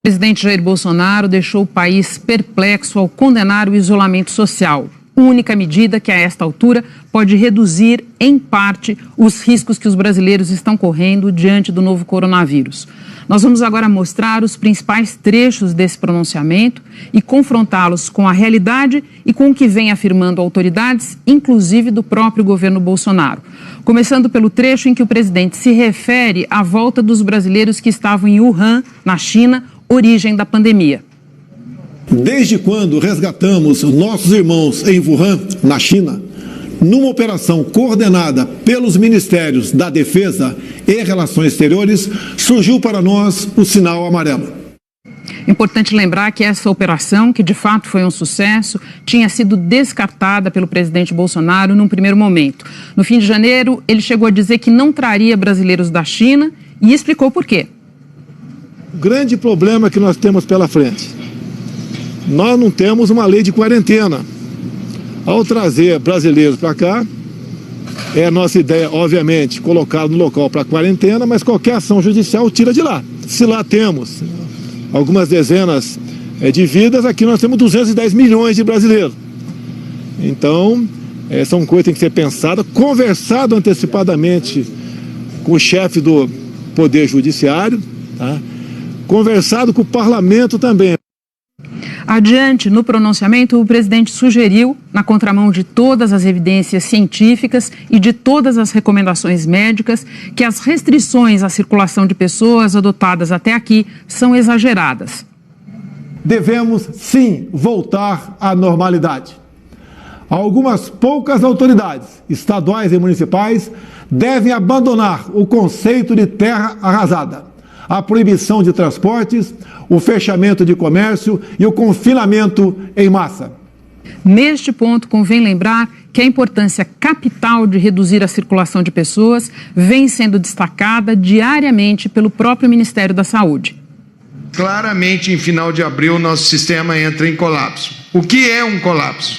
O presidente Jair Bolsonaro deixou o país perplexo ao condenar o isolamento social, única medida que, a esta altura, pode reduzir, em parte, os riscos que os brasileiros estão correndo diante do novo coronavírus. Nós vamos agora mostrar os principais trechos desse pronunciamento e confrontá-los com a realidade e com o que vem afirmando autoridades, inclusive do próprio governo Bolsonaro. Começando pelo trecho em que o presidente se refere à volta dos brasileiros que estavam em Wuhan, na China, origem da pandemia. Desde quando resgatamos nossos irmãos em Wuhan, na China, numa operação coordenada pelos Ministérios da Defesa e Relações Exteriores, surgiu para nós o sinal amarelo. Importante lembrar que essa operação, que de fato foi um sucesso, tinha sido descartada pelo presidente Bolsonaro num primeiro momento. No fim de janeiro, ele chegou a dizer que não traria brasileiros da China e explicou por quê. O grande problema que nós temos pela frente: nós não temos uma lei de quarentena. Ao trazer brasileiros para cá, é a nossa ideia, obviamente, colocar no local para quarentena, mas qualquer ação judicial tira de lá. Se lá temos algumas dezenas de vidas, aqui nós temos 210 milhões de brasileiros. Então, são coisas que têm que ser pensadas, conversado antecipadamente com o chefe do Poder Judiciário, tá? Conversado com o Parlamento também. Adiante, no pronunciamento, o presidente sugeriu, na contramão de todas as evidências científicas e de todas as recomendações médicas, que as restrições à circulação de pessoas adotadas até aqui são exageradas. Devemos, sim, voltar à normalidade. Algumas poucas autoridades, estaduais e municipais, devem abandonar o conceito de terra arrasada, a proibição de transportes, o fechamento de comércio e o confinamento em massa. Neste ponto, convém lembrar que a importância capital de reduzir a circulação de pessoas vem sendo destacada diariamente pelo próprio Ministério da Saúde. Claramente, em final de abril, nosso sistema entra em colapso. O que é um colapso?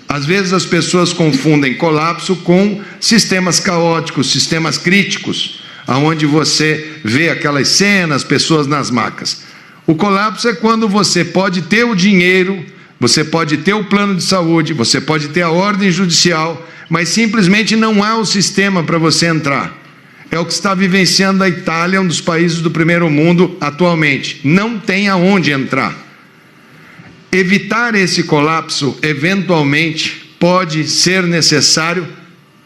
Às vezes as pessoas confundem colapso com sistemas caóticos, sistemas críticos, onde você vê aquelas cenas, pessoas nas macas. O colapso é quando você pode ter o dinheiro, você pode ter o plano de saúde, você pode ter a ordem judicial, mas simplesmente não há o sistema para você entrar. É o que está vivenciando a Itália, um dos países do primeiro mundo atualmente. Não tem aonde entrar. Evitar esse colapso, eventualmente, pode ser necessário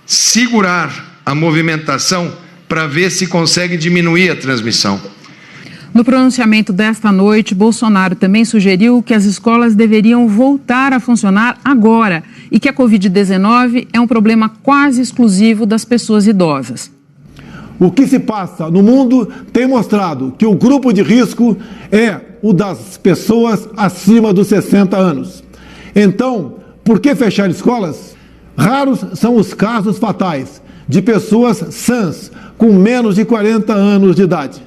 segurar a movimentação para ver se consegue diminuir a transmissão. No pronunciamento desta noite, Bolsonaro também sugeriu que as escolas deveriam voltar a funcionar agora e que a Covid-19 é um problema quase exclusivo das pessoas idosas. O que se passa no mundo tem mostrado que o grupo de risco é o das pessoas acima dos 60 anos. Então, por que fechar escolas? Raros são os casos fatais de pessoas sãs com menos de 40 anos de idade.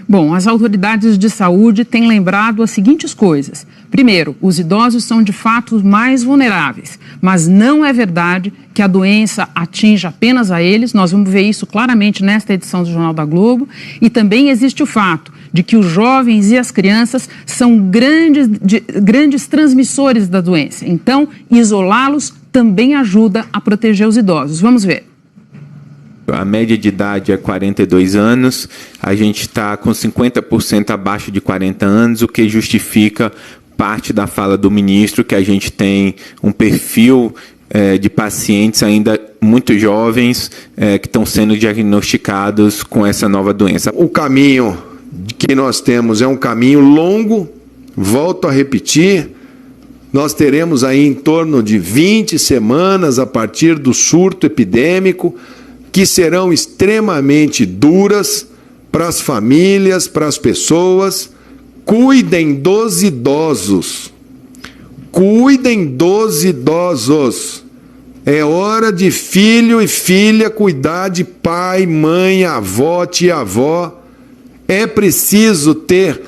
Bom, as autoridades de saúde têm lembrado as seguintes coisas. Primeiro, os idosos são de fato mais vulneráveis, mas não é verdade que a doença atinja apenas a eles. Nós vamos ver isso claramente nesta edição do Jornal da Globo. E também existe o fato de que os jovens e as crianças são grandes transmissores da doença. Então, isolá-los também ajuda a proteger os idosos. Vamos ver. A média de idade é 42 anos, a gente está com 50% abaixo de 40 anos, o que justifica parte da fala do ministro, que a gente tem um perfil de pacientes ainda muito jovens que estão sendo diagnosticados com essa nova doença. O caminho que nós temos é um caminho longo, volto a repetir, nós teremos aí em torno de 20 semanas a partir do surto epidêmico, que serão extremamente duras para as famílias, para as pessoas. Cuidem dos idosos. Cuidem dos idosos. É hora de filho e filha cuidar de pai, mãe, avó, tia-avó. É preciso ter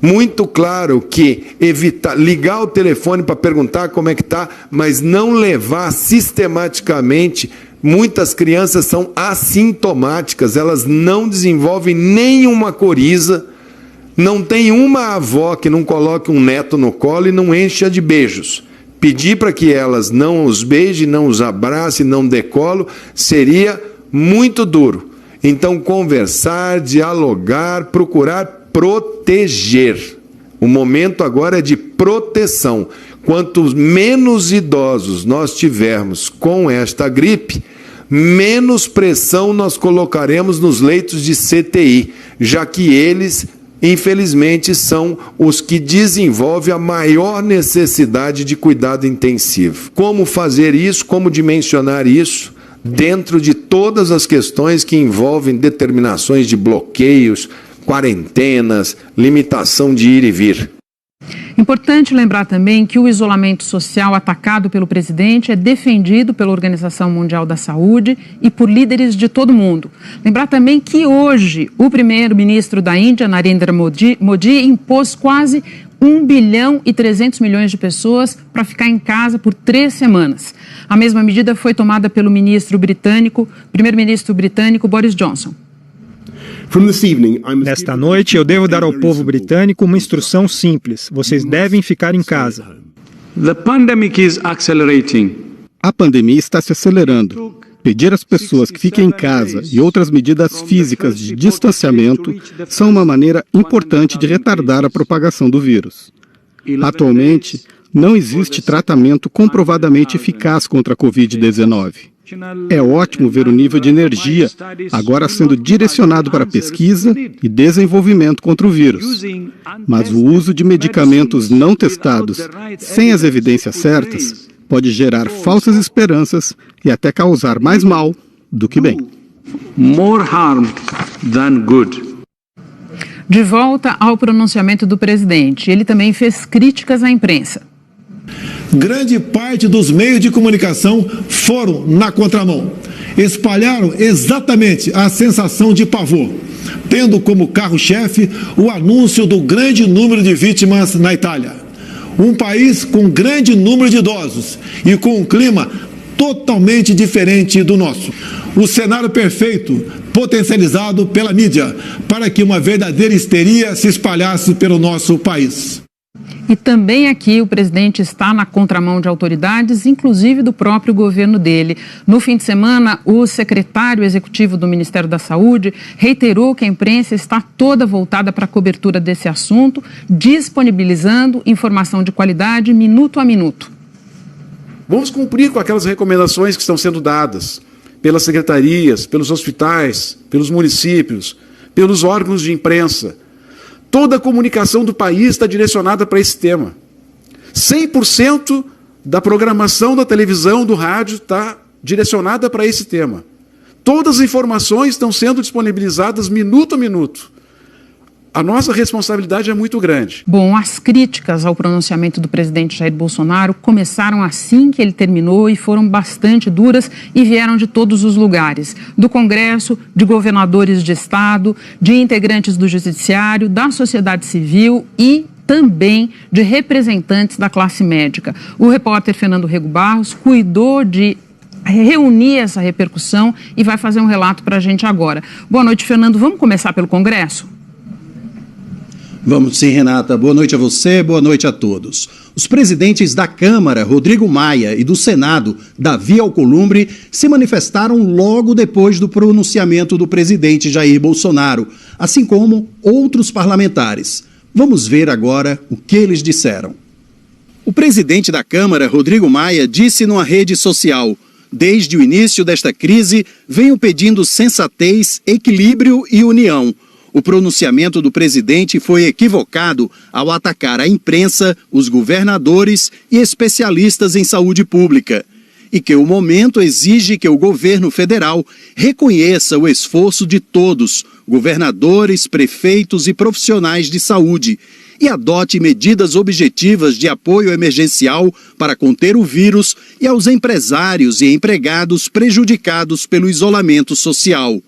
muito claro que evitar ligar o telefone para perguntar como é que está, mas não levar sistematicamente. Muitas crianças são assintomáticas, elas não desenvolvem nenhuma coriza, Não tem uma avó que não coloque um neto no colo e não encha de beijos. Pedir para que elas não os beijem, não os abracem, não dê colo, seria muito duro. Então, conversar, dialogar, procurar proteger. O momento agora é de proteção. Quanto menos idosos nós tivermos com esta gripe, menos pressão nós colocaremos nos leitos de CTI, já que eles, infelizmente, são os que desenvolvem a maior necessidade de cuidado intensivo. Como fazer isso, como dimensionar isso, dentro de todas as questões que envolvem determinações de bloqueios, quarentenas, limitação de ir e vir. Importante lembrar também que o isolamento social atacado pelo presidente é defendido pela Organização Mundial da Saúde e por líderes de todo o mundo. Lembrar também que hoje o primeiro-ministro da Índia, Narendra Modi, impôs quase 1 bilhão e 300 milhões de pessoas para ficar em casa por 3 semanas. A mesma medida foi tomada pelo primeiro-ministro britânico Boris Johnson. Nesta noite, eu devo dar ao povo britânico uma instrução simples. Vocês devem ficar em casa. A pandemia está se acelerando. Pedir às pessoas que fiquem em casa e outras medidas físicas de distanciamento são uma maneira importante de retardar a propagação do vírus. Atualmente, não existe tratamento comprovadamente eficaz contra a Covid-19. É ótimo ver o nível de energia agora sendo direcionado para pesquisa e desenvolvimento contra o vírus. Mas o uso de medicamentos não testados, sem as evidências certas, pode gerar falsas esperanças e até causar mais mal do que bem. More harm than good. De volta ao pronunciamento do presidente, ele também fez críticas à imprensa. Grande parte dos meios de comunicação foram na contramão. Espalharam exatamente a sensação de pavor, tendo como carro-chefe o anúncio do grande número de vítimas na Itália. Um país com grande número de idosos e com um clima totalmente diferente do nosso. O cenário perfeito, potencializado pela mídia, para que uma verdadeira histeria se espalhasse pelo nosso país. E também aqui o presidente está na contramão de autoridades, inclusive do próprio governo dele. No fim de semana, o secretário executivo do Ministério da Saúde reiterou que a imprensa está toda voltada para a cobertura desse assunto, disponibilizando informação de qualidade minuto a minuto. Vamos cumprir com aquelas recomendações que estão sendo dadas pelas secretarias, pelos hospitais, pelos municípios, pelos órgãos de imprensa. Toda a comunicação do país está direcionada para esse tema. 100% da programação da televisão, do rádio, está direcionada para esse tema. Todas as informações estão sendo disponibilizadas minuto a minuto. A nossa responsabilidade é muito grande. Bom, as críticas ao pronunciamento do presidente Jair Bolsonaro começaram assim que ele terminou e foram bastante duras e vieram de todos os lugares. Do Congresso, de governadores de estado, de integrantes do Judiciário, da sociedade civil e também de representantes da classe médica. O repórter Fernando Rego Barros cuidou de reunir essa repercussão e vai fazer um relato para a gente agora. Boa noite, Fernando. Vamos começar pelo Congresso? Vamos sim, Renata. Boa noite a você, boa noite a todos. Os presidentes da Câmara, Rodrigo Maia, e do Senado, Davi Alcolumbre, se manifestaram logo depois do pronunciamento do presidente Jair Bolsonaro, assim como outros parlamentares. Vamos ver agora o que eles disseram. O presidente da Câmara, Rodrigo Maia, disse numa rede social: desde o início desta crise, venho pedindo sensatez, equilíbrio e união. O pronunciamento do presidente foi equivocado ao atacar a imprensa, os governadores e especialistas em saúde pública. E que o momento exige que o governo federal reconheça o esforço de todos, governadores, prefeitos e profissionais de saúde, e adote medidas objetivas de apoio emergencial para conter o vírus e aos empresários e empregados prejudicados pelo isolamento social.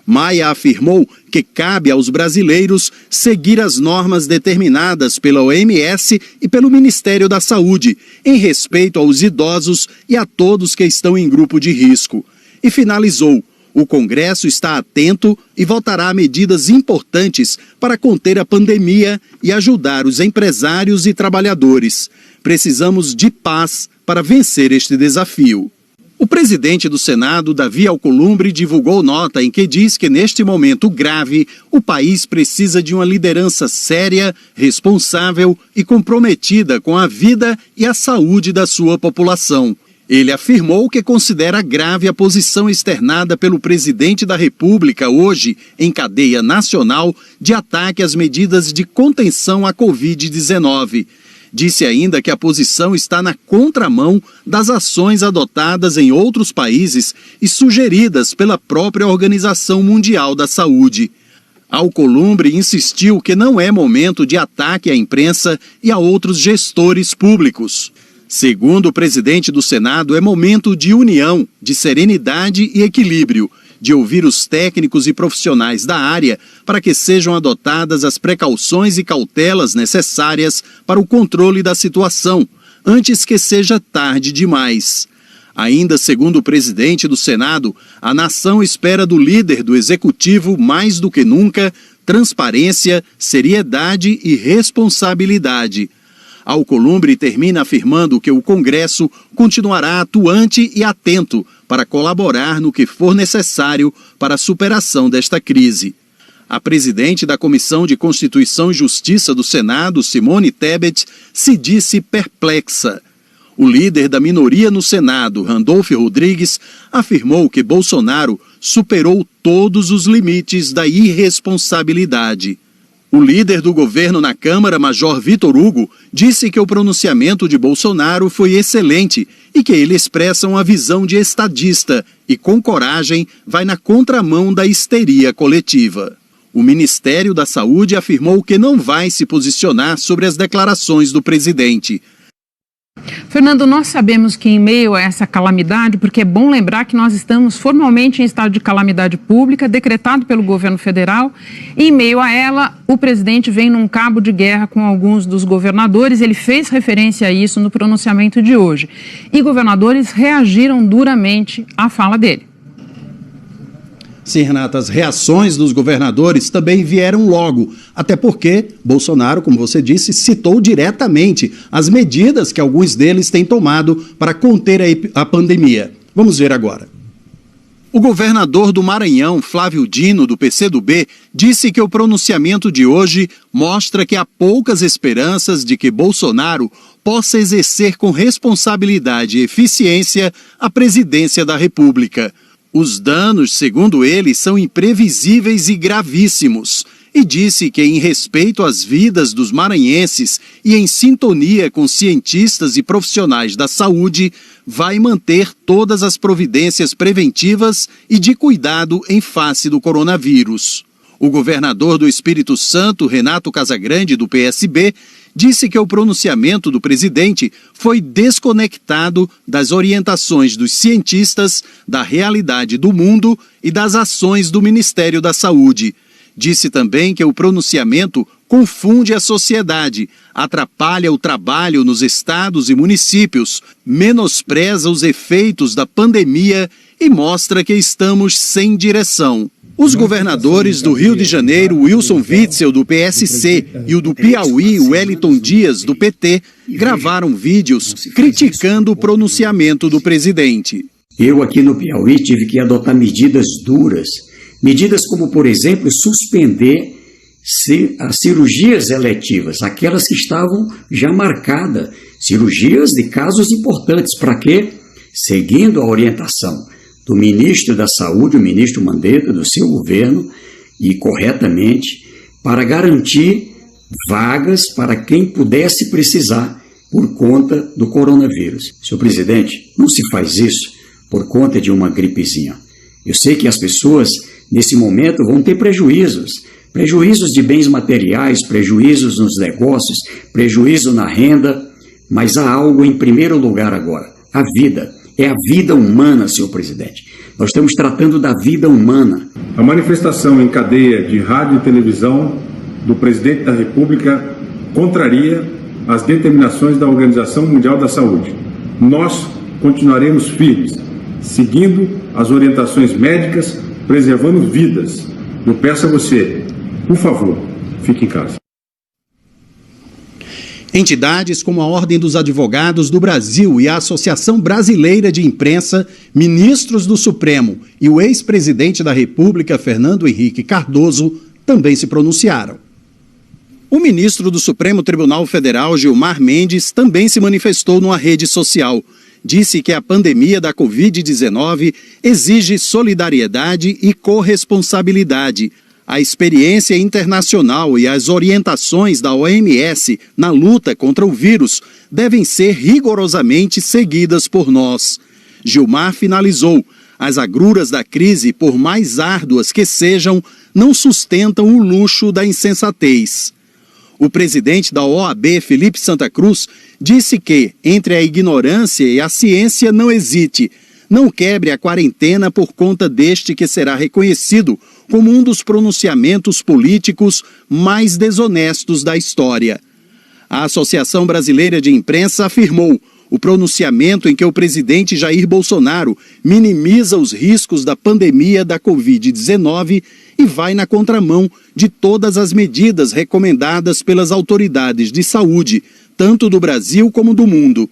Maia afirmou que cabe aos brasileiros seguir as normas determinadas pela OMS e pelo Ministério da Saúde, em respeito aos idosos e a todos que estão em grupo de risco. E finalizou: O Congresso está atento e votará medidas importantes para conter a pandemia e ajudar os empresários e trabalhadores. Precisamos de paz para vencer este desafio. O presidente do Senado, Davi Alcolumbre, divulgou nota em que diz que neste momento grave, o país precisa de uma liderança séria, responsável e comprometida com a vida e a saúde da sua população. Ele afirmou que considera grave a posição externada pelo presidente da República hoje em cadeia nacional de ataque às medidas de contenção à Covid-19. Disse ainda que a posição está na contramão das ações adotadas em outros países e sugeridas pela própria Organização Mundial da Saúde. Alcolumbre insistiu que não é momento de ataque à imprensa e a outros gestores públicos. Segundo o presidente do Senado, é momento de união, de serenidade e equilíbrio, de ouvir os técnicos e profissionais da área para que sejam adotadas as precauções e cautelas necessárias para o controle da situação, antes que seja tarde demais. Ainda segundo o presidente do Senado, a nação espera do líder do Executivo, mais do que nunca, transparência, seriedade e responsabilidade. Alcolumbre termina afirmando que o Congresso continuará atuante e atento para colaborar no que for necessário para a superação desta crise. A presidente da Comissão de Constituição e Justiça do Senado, Simone Tebet, se disse perplexa. O líder da minoria no Senado, Randolph Rodrigues, afirmou que Bolsonaro superou todos os limites da irresponsabilidade. O líder do governo na Câmara, Major Vitor Hugo, disse que o pronunciamento de Bolsonaro foi excelente e que ele expressa uma visão de estadista e, com coragem, vai na contramão da histeria coletiva. O Ministério da Saúde afirmou que não vai se posicionar sobre as declarações do presidente. Fernando, nós sabemos que em meio a essa calamidade, porque é bom lembrar que nós estamos formalmente em estado de calamidade pública, decretado pelo governo federal, e em meio a ela, o presidente vem num cabo de guerra com alguns dos governadores, ele fez referência a isso no pronunciamento de hoje, e governadores reagiram duramente à fala dele. Sim, Renata, as reações dos governadores também vieram logo, até porque Bolsonaro, como você disse, citou diretamente as medidas que alguns deles têm tomado para conter a pandemia. Vamos ver agora. O governador do Maranhão, Flávio Dino, do PCdoB, disse que o pronunciamento de hoje mostra que há poucas esperanças de que Bolsonaro possa exercer com responsabilidade e eficiência a presidência da República. Os danos, segundo ele, são imprevisíveis e gravíssimos, e disse que, em respeito às vidas dos maranhenses e em sintonia com cientistas e profissionais da saúde, vai manter todas as providências preventivas e de cuidado em face do coronavírus. O governador do Espírito Santo, Renato Casagrande, do PSB, disse que o pronunciamento do presidente foi desconectado das orientações dos cientistas, da realidade do mundo e das ações do Ministério da Saúde. Disse também que o pronunciamento confunde a sociedade, atrapalha o trabalho nos estados e municípios, menospreza os efeitos da pandemia e mostra que estamos sem direção. Os governadores do Rio de Janeiro, Wilson Witzel, do PSC, e o do Piauí, Wellington Dias, do PT, gravaram vídeos criticando o pronunciamento do presidente. Eu aqui no Piauí tive que adotar medidas duras, medidas como, por exemplo, suspender as cirurgias eletivas, aquelas que estavam já marcadas, cirurgias de casos importantes. Para quê? Seguindo a orientação do ministro da Saúde, o ministro Mandetta, do seu governo, e corretamente, para garantir vagas para quem pudesse precisar por conta do coronavírus. Senhor presidente, não se faz isso por conta de uma gripezinha. Eu sei que as pessoas, nesse momento, vão ter prejuízos de bens materiais, prejuízos nos negócios, prejuízo na renda, mas há algo em primeiro lugar agora, a vida. É a vida humana, senhor presidente. Nós estamos tratando da vida humana. A manifestação em cadeia de rádio e televisão do presidente da República contraria as determinações da Organização Mundial da Saúde. Nós continuaremos firmes, seguindo as orientações médicas, preservando vidas. Eu peço a você, por favor, fique em casa. Entidades como a Ordem dos Advogados do Brasil e a Associação Brasileira de Imprensa, ministros do Supremo e o ex-presidente da República, Fernando Henrique Cardoso, também se pronunciaram. O ministro do Supremo Tribunal Federal, Gilmar Mendes, também se manifestou numa rede social. Disse que a pandemia da Covid-19 exige solidariedade e corresponsabilidade. A experiência internacional e as orientações da OMS na luta contra o vírus devem ser rigorosamente seguidas por nós. Gilmar finalizou: as agruras da crise, por mais árduas que sejam, não sustentam o luxo da insensatez. O presidente da OAB, Felipe Santa Cruz, disse que, entre a ignorância e a ciência, não hesite. Não quebre a quarentena por conta deste que será reconhecido como um dos pronunciamentos políticos mais desonestos da história. A Associação Brasileira de Imprensa afirmou: o pronunciamento em que o presidente Jair Bolsonaro minimiza os riscos da pandemia da Covid-19 e vai na contramão de todas as medidas recomendadas pelas autoridades de saúde, tanto do Brasil como do mundo.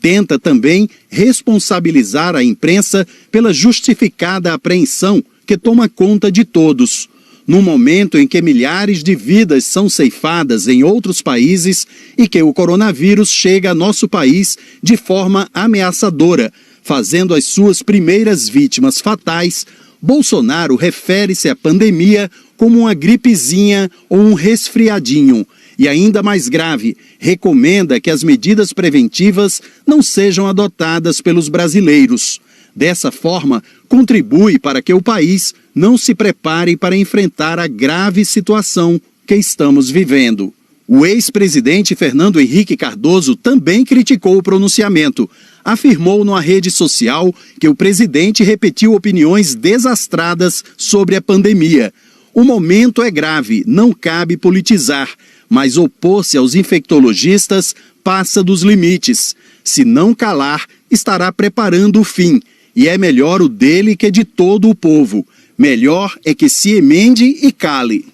Tenta também responsabilizar a imprensa pela justificada apreensão que toma conta de todos. No momento em que milhares de vidas são ceifadas em outros países e que o coronavírus chega a nosso país de forma ameaçadora, fazendo as suas primeiras vítimas fatais, Bolsonaro refere-se à pandemia como uma gripezinha ou um resfriadinho. E ainda mais grave, recomenda que as medidas preventivas não sejam adotadas pelos brasileiros. Dessa forma, contribui para que o país não se prepare para enfrentar a grave situação que estamos vivendo. O ex-presidente Fernando Henrique Cardoso também criticou o pronunciamento. Afirmou numa rede social que o presidente repetiu opiniões desastradas sobre a pandemia. O momento é grave, não cabe politizar, mas opor-se aos infectologistas passa dos limites. Se não calar, estará preparando o fim. E é melhor o dele que de todo o povo. Melhor é que se emende e cale.